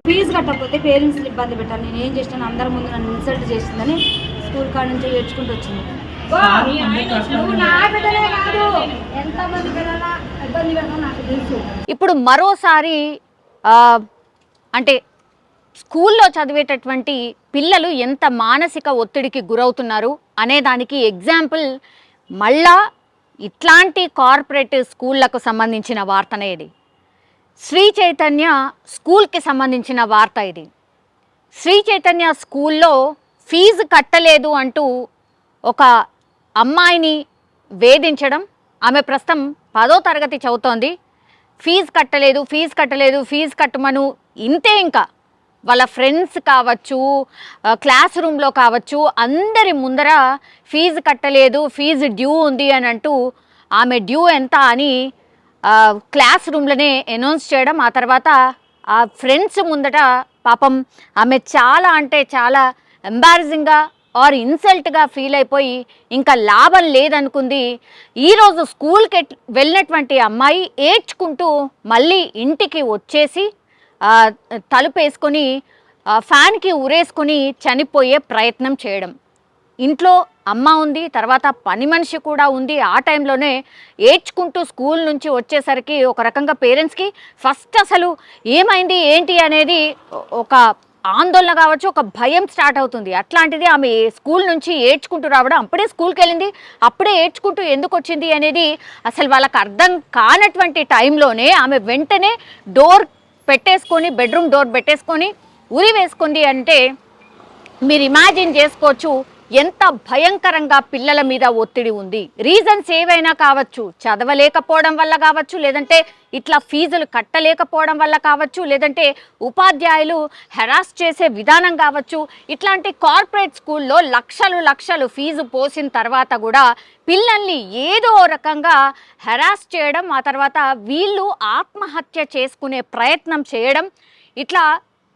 Fee కట్టకపోతే పేరెంట్స్ని ఇబ్బంది పెట్టాలి. నేను ఏం చేసినాను, అందరి ముందు నన్ను ఇన్సల్ట్ చేసిందని స్కూల్ కాడ నుంచి ఏడ్చుకుంటూ వచ్చింది. ఎంతమంది పిల్లల ఇబ్బంది పెట్టాలో నాకు తెలుసు. ఇప్పుడు మరోసారి అంటే స్కూల్లో చదివేటటువంటి పిల్లలు ఎంత మానసిక ఒత్తిడికి గురవుతున్నారు అనేదానికి ఎగ్జాంపుల్ మళ్ళా ఇట్లాంటి కార్పొరేట్ స్కూళ్లకు సంబంధించిన వార్తనే ఇది. శ్రీ చైతన్య స్కూల్కి సంబంధించిన వార్త ఇది. శ్రీ చైతన్య స్కూల్లో ఫీజు కట్టలేదు అంటూ ఒక అమ్మాయిని వేధించడం. ఆమె ప్రస్తుతం 10వ తరగతి చదువుతోంది. ఫీజు కట్టలేదు కట్టమను ఇంతే. ఇంకా వాళ్ళ ఫ్రెండ్స్ కావచ్చు, క్లాస్ రూమ్లో కావచ్చు, అందరి ముందర ఫీజు కట్టలేదు, ఫీజు డ్యూ ఉంది అని అంటూ ఆమె డ్యూ ఎంత అని క్లాస్ రూమ్లోనే అనౌన్స్ చేయడం. ఆ తర్వాత ఆ ఫ్రెండ్స్ ముందట పాపం ఆమె చాలా అంటే చాలా ఎంబారసింగ్గా ఆర్ ఇన్సల్ట్గా ఫీల్ అయిపోయి ఇంకా లాభం లేదనుకుంది. ఈరోజు స్కూల్కి వెళ్ళినటువంటి అమ్మాయి ఏడ్చుకుంటూ మళ్ళీ ఇంటికి వచ్చేసి తలుపేసుకొని ఫ్యాన్కి ఉరేసుకొని చనిపోయే ప్రయత్నం చేయడం. ఇంట్లో అమ్మ ఉంది, తర్వాత పని మనిషి కూడా ఉంది. ఆ టైంలోనే ఏడ్చుకుంటూ స్కూల్ నుంచి వచ్చేసరికి ఒక రకంగా పేరెంట్స్కి ఫస్ట్ అసలు ఏమైంది ఏంటి అనేది ఒక ఆందోళన కావచ్చు, ఒక భయం స్టార్ట్ అవుతుంది. అట్లాంటిది ఆమె స్కూల్ నుంచి ఏడ్చుకుంటూ రావడం, అప్పుడే స్కూల్కి వెళ్ళింది, అప్పుడే ఏడ్చుకుంటూ ఎందుకు వచ్చింది అనేది అసలు వాళ్ళకి అర్థం కానటువంటి టైంలోనే ఆమె వెంటనే డోర్ పెట్టేసుకొని, బెడ్రూమ్ డోర్ పెట్టేసుకొని ఉరి వేసుకుంది. అంటే మీరు ఇమాజిన్ చేసుకోవచ్చు ఎంత భయంకరంగా పిల్లల మీద ఒత్తిడి ఉంది. రీజన్స్ ఏవైనా కావచ్చు, చదవలేకపోవడం వల్ల కావచ్చు, లేదంటే ఇట్లా ఫీజులు కట్టలేకపోవడం వల్ల కావచ్చు, లేదంటే ఉపాధ్యాయులు హెరాస్ చేసే విధానం కావచ్చు. ఇట్లాంటి కార్పొరేట్ స్కూల్లో లక్షలు ఫీజు పోసిన తర్వాత కూడా పిల్లల్ని ఏదో రకంగా హెరాస్ చేయడం, ఆ తర్వాత వీళ్ళు ఆత్మహత్య చేసుకునే ప్రయత్నం చేయడం. ఇట్లా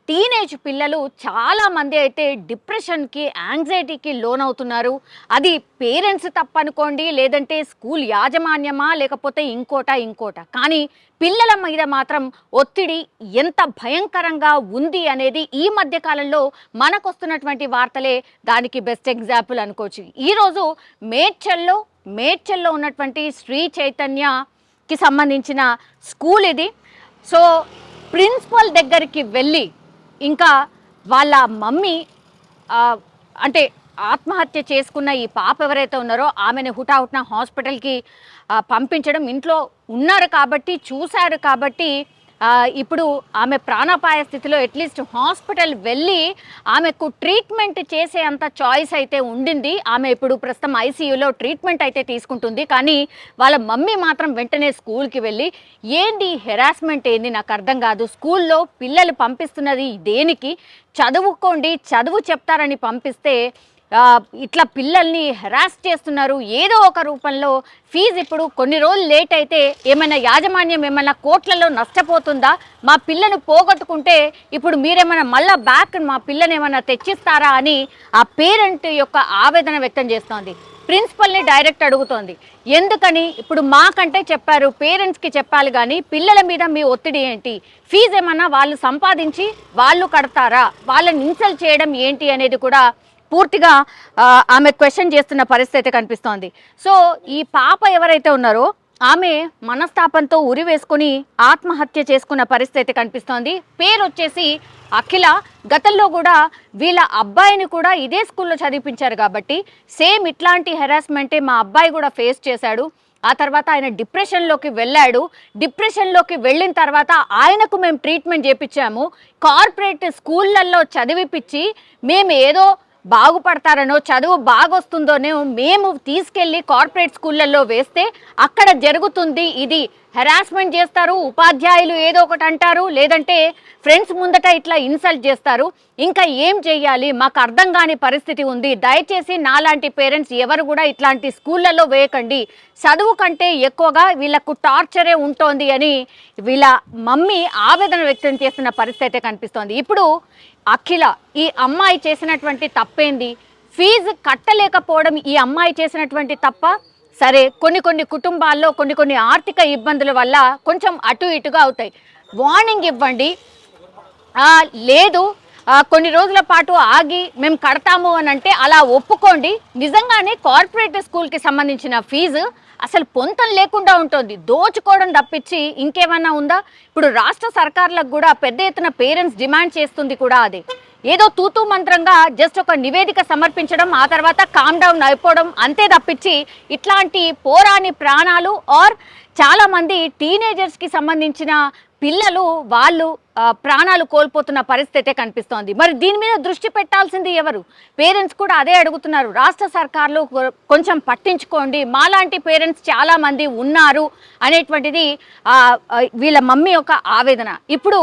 టీనేజ్ పిల్లలు చాలామంది అయితే డిప్రెషన్కి, యాంగ్జైటీకి లోనవుతున్నారు. అది పేరెంట్స్ తప్పనుకోండి, లేదంటే స్కూల్ యాజమాన్యమా, లేకపోతే ఇంకోట. కానీ పిల్లల మీద మాత్రం ఒత్తిడి ఎంత భయంకరంగా ఉంది అనేది ఈ మధ్యకాలంలో మనకొస్తున్నటువంటి వార్తలే దానికి బెస్ట్ ఎగ్జాంపుల్ అనుకోవచ్చు. ఈరోజు మేడ్చల్లో ఉన్నటువంటి శ్రీ చైతన్యకి సంబంధించిన స్కూల్ ఇది. సో ప్రిన్సిపల్ దగ్గరికి వెళ్ళి ఇంకా వాళ్ళ మమ్మీ అంటే ఆత్మహత్య చేసుకున్న ఈ పాప ఎవరైతే ఉన్నారో ఆమెను హుటాహుటిన హాస్పిటల్కి పంపించడం. ఇంట్లో ఉన్నారు కాబట్టి, చూశారు కాబట్టి ఇప్పుడు ఆమె ప్రాణాపాయ స్థితిలో అట్లీస్ట్ హాస్పిటల్ వెళ్ళి ఆమెకు ట్రీట్మెంట్ చేసే అంత చాయిస్ అయితే ఉండింది. ఆమె ఇప్పుడు ప్రస్తుతం ఐసీయూలో ట్రీట్మెంట్ అయితే తీసుకుంటుంది. కానీ వాళ్ళ మమ్మీ మాత్రం వెంటనే స్కూల్కి వెళ్ళి ఏంటి హెరాస్మెంట్ ఏంది నాకు అర్థం కాదు, స్కూల్లో పిల్లలు పంపిస్తున్నది దేనికి, చదువుకోండి, చదువు చెప్తారని పంపిస్తే ఇట్లా పిల్లల్ని హెరాస్ చేస్తున్నారు ఏదో ఒక రూపంలో. ఫీజు ఇప్పుడు కొన్ని రోజులు లేట్ అయితే ఏమైనా యాజమాన్యం ఏమైనా కోట్లలో నష్టపోతుందా? మా పిల్లను పోగొట్టుకుంటే ఇప్పుడు మీరేమైనా మళ్ళా బ్యాక్ మా పిల్లని ఏమైనా తెచ్చిస్తారా అని ఆ పేరెంట్ యొక్క ఆవేదన వ్యక్తం చేస్తోంది. ప్రిన్సిపల్ని డైరెక్ట్ అడుగుతోంది. ఎందుకని ఇప్పుడు మాకంటే చెప్పారు, పేరెంట్స్కి చెప్పాలి, కానీ పిల్లల మీద మీ ఒత్తిడి ఏంటి? ఫీజు ఏమన్నా వాళ్ళు సంపాదించి వాళ్ళు కడతారా? వాళ్ళని ఇన్సల్ట్ చేయడం ఏంటి అనేది కూడా పూర్తిగా ఆమె క్వశ్చన్ చేస్తున్న పరిస్థితి కనిపిస్తోంది. సో ఈ పాప ఎవరైతే ఉన్నారో ఆమె మనస్తాపంతో ఉరి వేసుకుని ఆత్మహత్య చేసుకున్న పరిస్థితి కనిపిస్తోంది. పేరు వచ్చేసి అఖిల. గతంలో కూడా వీళ్ళ అబ్బాయిని కూడా ఇదే స్కూల్లో చదివించారు కాబట్టి సేమ్ ఇట్లాంటి హెరాస్మెంటే మా అబ్బాయి కూడా ఫేస్ చేశాడు. ఆ తర్వాత ఆయన డిప్రెషన్లోకి వెళ్ళాడు. డిప్రెషన్లోకి వెళ్ళిన తర్వాత ఆయనకు మేము ట్రీట్మెంట్ చేయించాము. కార్పొరేట్ స్కూళ్ళల్లో చదివిపించి మేము ఏదో బాగుపడతారనో, చదువు బాగొస్తుందోనో మేము తీసుకెళ్ళి కార్పొరేట్ స్కూళ్ళల్లో వేస్తే అక్కడ జరుగుతుంది ఇది. హెరాస్మెంట్ చేస్తారు, ఉపాధ్యాయులు ఏదో ఒకటి అంటారు, లేదంటే ఫ్రెండ్స్ ముందట ఇట్లా ఇన్సల్ట్ చేస్తారు. ఇంకా ఏం చెయ్యాలి, మాకు అర్థం కాని పరిస్థితి ఉంది. దయచేసి నాలాంటి పేరెంట్స్ ఎవరు కూడా ఇట్లాంటి స్కూళ్ళల్లో వేయకండి. చదువు కంటే ఎక్కువగా వీళ్ళకు టార్చరే ఉంటోంది అని వీళ్ళ మమ్మీ ఆవేదన వ్యక్తం చేస్తున్న పరిస్థితి కనిపిస్తోంది. ఇప్పుడు అఖిల ఈ అమ్మాయి చేసినటువంటి తప్పేంది? ఫీజు కట్టలేకపోవడం ఈ అమ్మాయి చేసినటువంటి తప్ప? సరే, కొన్ని కుటుంబాల్లో కొన్ని ఆర్థిక ఇబ్బందుల వల్ల కొంచెం అటు ఇటుగా అవుతాయి. వార్నింగ్ ఇవ్వండి. లేదు కొన్ని రోజుల పాటు ఆగి మేము కడతాము అని అంటే అలా ఒప్పుకోండి. నిజంగానే కార్పొరేట్ స్కూల్కి సంబంధించిన ఫీజు అసలు పొంతం లేకుండా ఉంటుంది, దోచుకోవడం తప్పించి ఇంకేమన్నా ఉందా? ఇప్పుడు రాష్ట్ర సర్కార్లకు కూడా పెద్ద ఎత్తున పేరెంట్స్ డిమాండ్ చేస్తుంది కూడా అదే. ఏదో తూతూ మంత్రంగా జస్ట్ ఒక నివేదిక సమర్పించడం, ఆ తర్వాత కామ్ డౌన్ అయిపోవడం అంతే తప్పించి ఇట్లాంటి పోరాని ప్రాణాలు ఆర్ చాలామంది టీనేజర్స్కి సంబంధించిన పిల్లలు వాళ్ళు ప్రాణాలు కోల్పోతున్న పరిస్థితే కనిపిస్తోంది. మరి దీని మీద దృష్టి పెట్టాల్సింది ఎవరు? పేరెంట్స్ కూడా అదే అడుగుతున్నారు. రాష్ట్ర సర్కార్లు కొంచెం పట్టించుకోండి, మాలాంటి పేరెంట్స్ చాలామంది ఉన్నారు అనేటువంటిది వీళ్ళ మమ్మీ యొక్క ఆవేదన. ఇప్పుడు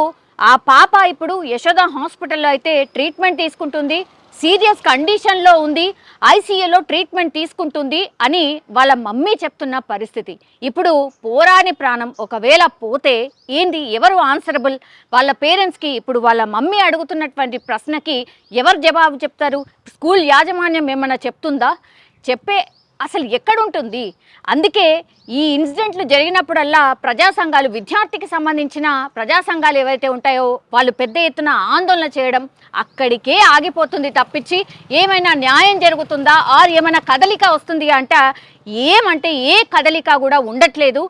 ఆ పాప ఇప్పుడు యశోద హాస్పిటల్లో అయితే ట్రీట్మెంట్ తీసుకుంటుంది, సీరియస్ కండిషన్లో ఉంది, ఐసీయూలో ట్రీట్మెంట్ తీసుకుంటుంది అని వాళ్ళ మమ్మీ చెప్తున్న పరిస్థితి. ఇప్పుడు పోరాని ప్రాణం ఒకవేళ పోతే ఏంది, ఎవరు ఆన్సరబుల్? వాళ్ళ పేరెంట్స్కి ఇప్పుడు వాళ్ళ మమ్మీ అడుగుతున్నటువంటి ప్రశ్నకి ఎవరు జవాబు చెప్తారు? స్కూల్ యాజమాన్యం ఏమన్నా చెప్తుందా? చెప్పే అసలు ఎక్కడుంటుంది? అందుకే ఈ ఇన్సిడెంట్లు జరిగినప్పుడల్లా ప్రజా సంఘాలు, విద్యార్థికి సంబంధించిన ప్రజా సంఘాలు ఏవైతే ఉంటాయో వాళ్ళు పెద్ద ఎత్తున ఆందోళన చేయడం అక్కడికే ఆగిపోతుంది తప్పించి ఏమైనా న్యాయం జరుగుతుందా ఆర్ ఏమైనా కదలిక వస్తుంది అంటే ఏమంటే ఏ కదలిక కూడా ఉండట్లేదు.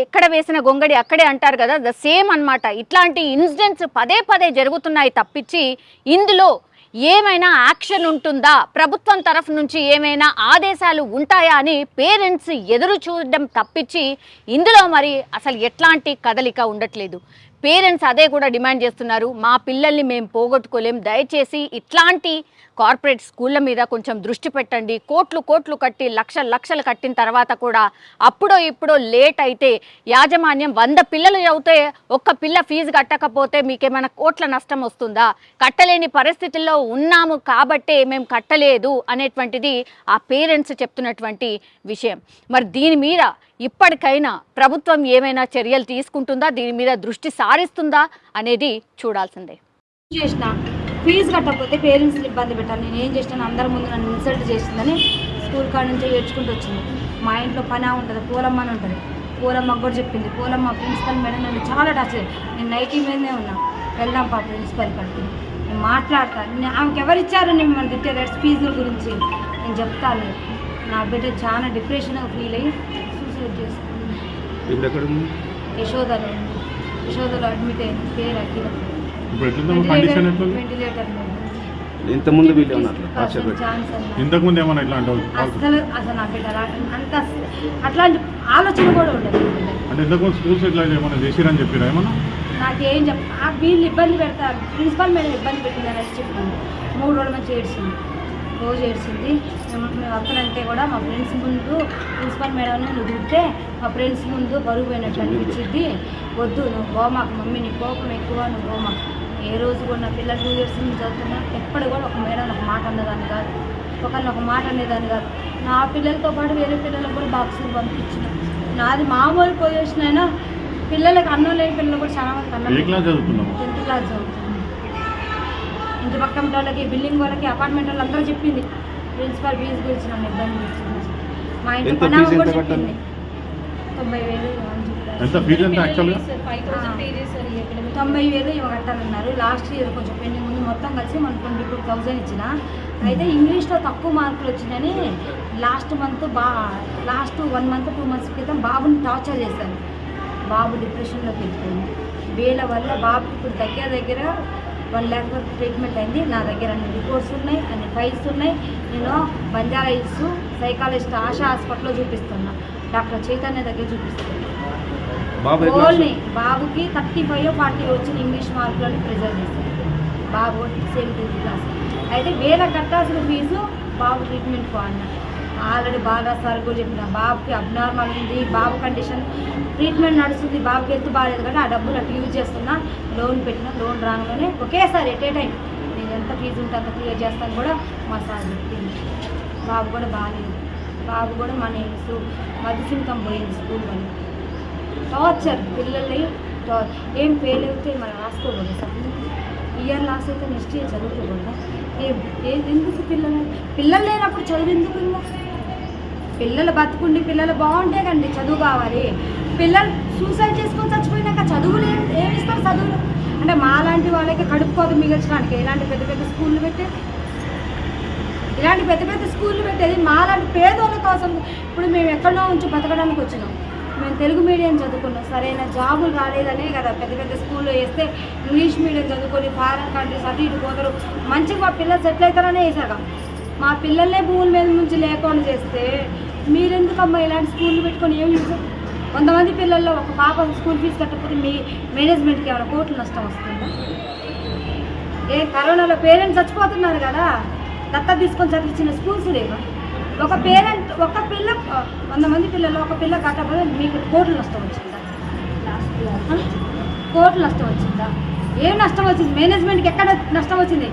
ఎక్కడ వేసిన గొంగడి అక్కడే అంటారు కదా, ద సేమ్ అన్నమాట. ఇట్లాంటి ఇన్సిడెంట్స్ పదే పదే జరుగుతున్నాయి తప్పించి ఇందులో ఏమైనా యాక్షన్ ఉంటుందా, ప్రభుత్వం తరఫు నుంచి ఏమైనా ఆదేశాలు ఉంటాయా అని పేరెంట్స్ ఎదురు చూడడం తప్పించి ఇందులో మరి అసలు ఎట్లాంటి కదలిక ఉండట్లేదు. పేరెంట్స్ అదే కూడా డిమాండ్ చేస్తున్నారు, మా పిల్లల్ని మేము పోగొట్టుకోలేం, దయచేసి ఇట్లాంటి కార్పొరేట్ స్కూళ్ళ మీద కొంచెం దృష్టి పెట్టండి. కోట్లు కట్టి లక్షలు కట్టిన తర్వాత కూడా అప్పుడో ఇప్పుడో లేట్ అయితే యాజమాన్యం 100 పిల్లలు చదివితే ఒక్క పిల్ల ఫీజు కట్టకపోతే మీకేమైనా కోట్ల నష్టం వస్తుందా? కట్టలేని పరిస్థితుల్లో ఉన్నాము కాబట్టే మేము కట్టలేదు అనేటువంటిది ఆ పేరెంట్స్ చెప్తున్నటువంటి విషయం. మరి దీని మీద ఇప్పటికైనా ప్రభుత్వం ఏమైనా చర్యలు తీసుకుంటుందా, దీని మీద దృష్టి సారిస్తుందా అనేది చూడాల్సిందే. ఫీజు కట్టకపోతే పేరెంట్స్ని ఇబ్బంది పెట్టాలి, నేను ఏం చేసినాను, అందరి ముందు నన్ను ఇన్సల్ట్ చేసిందని స్కూల్ కాడ నుంచి ఏడ్చుకుంటూ వచ్చింది. మా ఇంట్లో పని ఉంటుంది, పూలమ్మ అని ఉంటుంది, పూలమ్మకు కూడా చెప్పింది. పూలమ్మ ప్రిన్సిపల్ మేడం నన్ను చాలా టచ్, నేను నైటీ మీదనే ఉన్నా, వెళ్దాం ప్రిన్సిపల్ కాడికి, నేను మాట్లాడతాను, ఆమెకి ఎవరిచ్చారు నేను మన తిట్టే ఫీజుల గురించి నేను చెప్తాను. నా బిడ్డ చాలా డిప్రెషన్గా ఫీల్ అయ్యి సూసైడ్ చేసుకున్నాను. యశోదలో అడ్మిట్ అయింది, పేరు అఖిల. వెంటిలేటర్ ఇంతకుముందు అసలు నా బిడ్డ అంత అట్లాంటి ఆలోచన కూడా ఉండదు. నాకేం వీళ్ళు ఇబ్బంది పెడతారు, ప్రిన్సిపల్ మేడం ఇబ్బంది పెట్టిందని చెప్పింది. 3 రోజుల నుంచి ఏడ్చింది, రోజు ఏడ్చింది. మేము అక్కడంటే కూడా మా ఫ్రెండ్స్ ముందు ప్రిన్సిపల్ మేడం నువ్వు తింటే మా ఫ్రెండ్స్ ముందు బరువు పోయినట్టు అనిపించింది, వద్దు నువ్వు గోమాకు, మమ్మీ నీ కోపం ఎక్కువ, నువ్వు గోమాకు. ఏ రోజు కూడా నా పిల్లలు 2 years నుంచి చదువుతున్నా ఎప్పుడు కూడా ఒక మేడం ఒక మాట అనేదాన్ని కాదు, ఒకరిని ఒక మాట అనేదాన్ని కాదు. నా పిల్లలతో పాటు వేరే పిల్లలకు కూడా బాక్సులు పంపించిన, నాది మామూలు పొజిషన్ అయినా పిల్లలకు అన్నం లేని పిల్లలు కూడా చాలా మంది అన్నం. 10th క్లాస్ చదువుతుంది. ఇంటి పక్కన వాళ్ళకి, బిల్డింగ్ వాళ్ళకి, అపార్ట్మెంట్ వాళ్ళు అందరూ చెప్పింది ప్రిన్సిపల్ ఫీజు గురించి నన్ను ఇబ్బంది చేసింది. మా ఇంటి పని కూడా చెప్పింది 90,000 ఇవి కట్టాలన్నారు. లాస్ట్ ఇయర్ కొంచెం పెండింగ్ ఉంది, మొత్తం కలిసి మన 22,000 ఇచ్చిన. అయితే ఇంగ్లీష్లో తక్కువ మార్కులు వచ్చినాయని లాస్ట్ 1 month 2 months క్రితం బాబుని టార్చర్ చేశాను. బాబు డిప్రెషన్లోకి వెళ్ళిపోయింది. వీళ్ళ వల్ల బాబుకి ఇప్పుడు దగ్గర 1 lakh వరకు ట్రీట్మెంట్ అయింది. నా దగ్గర అన్ని రిపోర్ట్స్ ఉన్నాయి, అన్ని ఫైల్స్ ఉన్నాయి. నేను బంజారా హిల్స్ సైకాలజిస్ట్ ఆశా హాస్పిటల్లో చూపిస్తున్నా, డాక్టర్ చైతన్య దగ్గర చూపిస్తున్నాను. ఓన్లీ బాబుకి 35 40 వచ్చిన ఇంగ్లీష్ మార్కులని ప్రిజర్వ్ చేస్తారు. బాబు 7th క్లాస్. అయితే వేరే కట్టాల్సిన ఫీజు బాబు ట్రీట్మెంట్ పోవాలన్నా. ఆల్రెడీ బాగా సార్ కూడా చెప్పిన, బాబుకి అబ్నార్మల్ ఉంది, బాబు కండిషన్ ట్రీట్మెంట్ నడుస్తుంది, బాబుకి ఎత్తు బాగాలేదు కానీ ఆ డబ్బులు అటు యూజ్ చేస్తున్నా. లోన్ పెట్టిన, లోన్ రాగానే ఒకేసారి ఎట్ ఏ టైం నేను ఎంత ఫీజు ఉంటే అంత క్లియర్ చేస్తాను కూడా మా సార్ చెప్పింది. బాబు కూడా బాగాలేదు, బాబు కూడా మన మధ్యసింకం పోయింది స్కూల్ వల్ల. టార్చర్ పిల్లల్ని ఏం ఫెయిల్ అయితే మనం రాసుకోకూడదు సార్, ఇయర్ లాస్ అయితే నెక్స్ట్ ఇయర్ చదువుకోకూడదా? ఎందుకు పిల్లలు లేనప్పుడు చదువు ఎందుకు? ఇంకా పిల్లలు బతుకుండి పిల్లలు బాగుంటే కండి చదువు కావాలి. పిల్లలు సూసైడ్ చేసుకొని చచ్చిపోయినాక చదువులు ఏమిస్తారు? చదువులు అంటే మాలాంటి వాళ్ళకి కడుపు కోత మిగల్చడానికి ఇలాంటి పెద్ద పెద్ద స్కూళ్ళు పెట్టేది, ఇలాంటి పెద్ద పెద్ద స్కూళ్ళు పెట్టేది మాలాంటి పేదోళ్ళ కోసం. ఇప్పుడు మేము ఎక్కడో ఉంచి బతకడానికి వచ్చినాం, మేము తెలుగు మీడియం చదువుకున్నాం, సరైన జాబులు రాలేదనే కదా పెద్ద పెద్ద స్కూల్లో వేస్తే ఇంగ్లీష్ మీడియం చదువుకొని ఫారెన్ కంట్రీస్ అటు ఇటు పోతారు, మంచిగా మా పిల్లలు సెటిల్ అవుతారనే వేసాక మా పిల్లల్నే భూముల మీద నుంచి లేకుండా చేస్తే మీరెందుకమ్మా ఇలాంటి స్కూళ్ళు పెట్టుకొని ఏం చూసారు? కొంతమంది పిల్లల్లో ఒక పాప స్కూల్ ఫీజు కట్టకపోతే మీ మేనేజ్మెంట్కి ఏమైనా కోట్లు నష్టం వస్తుందా? కరోనాలో పేరెంట్స్ చచ్చిపోతున్నారు కదా, దత్తా తీసుకొని చదివించిన స్కూల్స్ లేవా? ఒక పేరెంట్ ఒక పిల్ల 100 మంది పిల్లలు ఒక పిల్ల కట్టకపోతే మీకు కోట్లు నష్టం వచ్చిందా? కోట్లు నష్టం వచ్చిందా? ఏం నష్టం వచ్చింది? మేనేజ్మెంట్కి ఎక్కడ నష్టం వచ్చింది?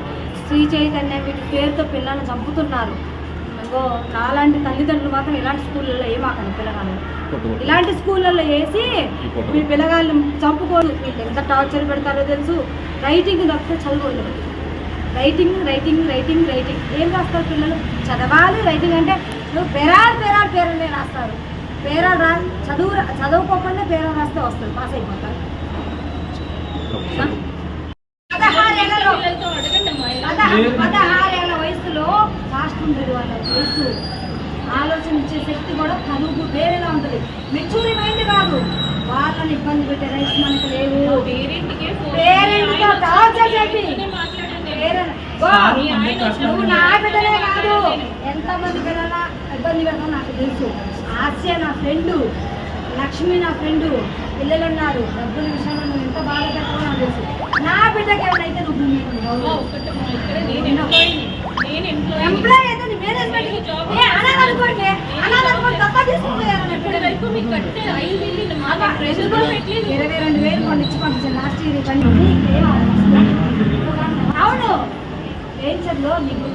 శ్రీ చైతన్య వీటి పేరుతో పిల్లల్ని చంపుతున్నారు. ఇంకో నాలాంటి తల్లిదండ్రులు మాత్రం ఇలాంటి స్కూళ్ళల్లో ఏమాకండి పిల్లగాళ్ళు, ఇలాంటి స్కూళ్ళల్లో వేసి మీ పిల్లగాళ్ళు చంపుకోరు. వీళ్ళు ఎంత టార్చర్ పెడతారో తెలుసు. రైటింగ్ తప్పితే చదువుకోలేదు, రైటింగ్ రైటింగ్ రైటింగ్ రైటింగ్ ఏం రాస్తారు పిల్లలు? చదవాలి. రైటింగ్ అంటే నువ్వు పేరాలనే రాస్తారు. పేరాలు చదువుకోకుండా పేరాలు రాస్తే వస్తుంది, పాస్ అయిపోతారు. 16 ఏళ్ళ వయసులో ఫాస్ట్ ఉండదు వాళ్ళ వయసు, ఆలోచించే శక్తి కూడా కనుగు వేరేలా ఉంటుంది. మెచ్యూరి మైండ్ కాదు, వాళ్ళని ఇబ్బంది పెట్టే రైట్స్ మనకు లేవు. పేరెంట్తో టార్చర్ చేసి నువ్వు నా బిడ్డలే కాదు ఎంతమంది పిల్లల ఇబ్బంది పెడతావు నాకు తెలుసు. ఆసియా నా ఫ్రెండు, లక్ష్మి నా ఫ్రెండు, పిల్లలు ఉన్నారు. డబ్బుల విషయంలో నువ్వు ఎంత బాధ పెట్టావో నాకు తెలుసు. నా బిడ్డకి ఎవరైతే నువ్వు ఎంప్లాయ్ అయితే నీ మేనేజ్మెంట్ అనాలనుకోండి తప్ప తీసుకుంటారు. 22,000 కొన్ని ఇచ్చి పంపించాను లాస్ట్ ఇయర్. అవును నేచర్లో నీకు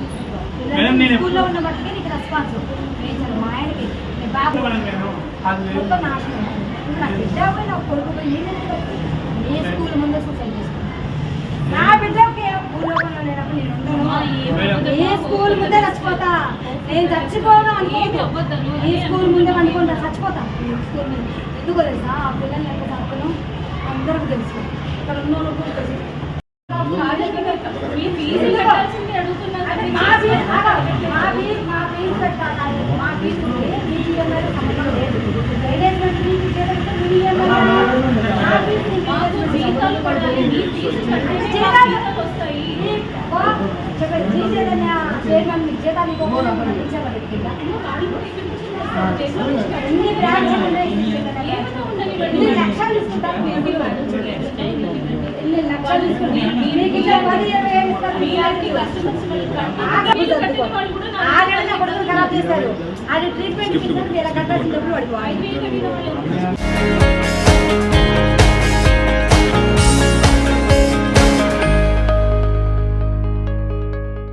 స్కూల్లో ఉన్న బట్టికే నీకు రెస్పాన్స్. నేచర్ మా ఆయనకి నీ బాబు మొత్తం నాశనం. నా బిడ్డ పోయి నా కొడుకు పోయి నీ స్కూల్ ముందే సూసైడ్ చేసుకున్నాను. నా బిడ్డకి భూలోకంలో లేనప్పుడు నేను ఉండను. ఏ స్కూల్ ముందే చచ్చిపోతా. నేను చచ్చిపోను అనుకోను, ఈ స్కూల్ ముందే అనుకుంటా చచ్చిపోతా. స్కూల్ ముందు ఎందుకో తెలుసా? ఆ పిల్లల్ని ఎంత చదువుకున్నాం అందరికీ తెలుసు, ఇక్కడ ఉన్న వాళ్ళకి కూడా తెలుసు. ఖరాబ్ చేశారు. అది ట్రీట్మెంట్ ఇలా కట్టాల్సిన డబ్బులు పడిపోవాలి.